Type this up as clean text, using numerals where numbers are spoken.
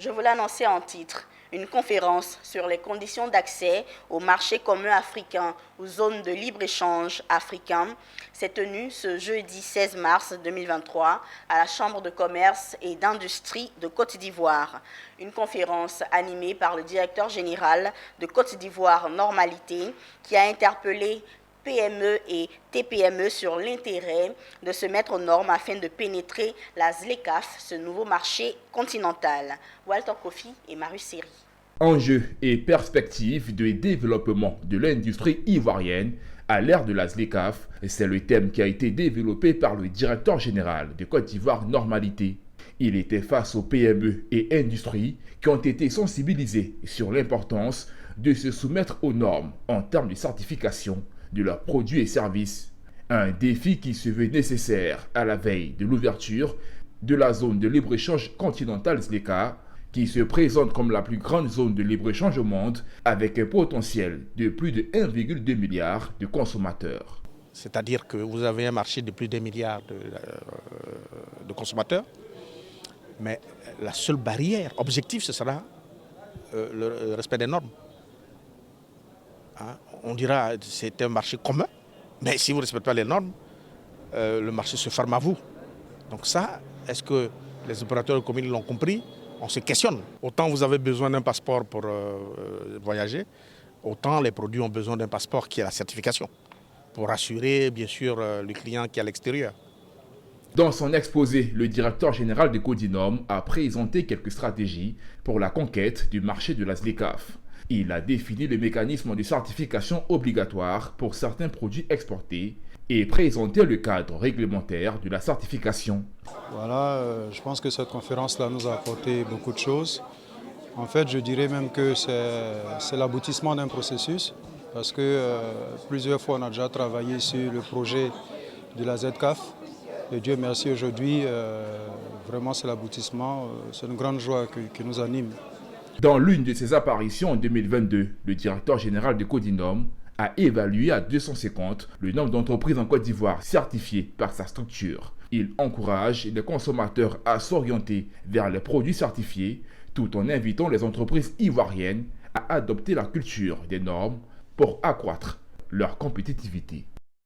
Je vous l'annonçais en titre, une conférence sur les conditions d'accès au marché commun africain ou zone de libre-échange africain s'est tenue ce jeudi 16 mars 2023 à la Chambre de commerce et d'industrie de Côte d'Ivoire. Une conférence animée par le directeur général de Côte d'Ivoire Normalité qui a interpellé PME et TPME sur l'intérêt de se mettre aux normes afin de pénétrer la ZLECAf, ce nouveau marché continental. Walter Kofi et Marius Seri. Enjeux et perspectives de développement de l'industrie ivoirienne à l'ère de la ZLECAf, c'est le thème qui a été développé par le directeur général de Côte d'Ivoire Normalité. Il était face aux PME et industries qui ont été sensibilisées sur l'importance de se soumettre aux normes en termes de certification de leurs produits et services. Un défi qui se veut nécessaire à la veille de l'ouverture de la zone de libre-échange continentale ZLECA, qui se présente comme la plus grande zone de libre-échange au monde, avec un potentiel de plus de 1,2 milliard de consommateurs. C'est-à-dire que vous avez un marché de plus d'1 milliard de consommateurs, mais la seule barrière objective, ce sera le respect des normes. On dira que c'est un marché commun, mais si vous ne respectez pas les normes, le marché se ferme à vous. Donc ça, est-ce que les opérateurs économiques l'ont compris? On se questionne. Autant vous avez besoin d'un passeport pour voyager, autant les produits ont besoin d'un passeport qui est la certification, pour assurer bien sûr le client qui est à l'extérieur. Dans son exposé, le directeur général de Codinom a présenté quelques stratégies pour la conquête du marché de la ZLECAf. Il a défini le mécanisme de certification obligatoire pour certains produits exportés et présenté le cadre réglementaire de la certification. Voilà, je pense que cette conférence-là nous a apporté beaucoup de choses. En fait, je dirais même que c'est l'aboutissement d'un processus parce que plusieurs fois on a déjà travaillé sur le projet de la ZCAF. Et Dieu merci, aujourd'hui, vraiment c'est l'aboutissement, c'est une grande joie qui nous anime. Dans l'une de ses apparitions en 2022, le directeur général de Codinom a évalué à 250 le nombre d'entreprises en Côte d'Ivoire certifiées par sa structure. Il encourage les consommateurs à s'orienter vers les produits certifiés tout en invitant les entreprises ivoiriennes à adopter la culture des normes pour accroître leur compétitivité.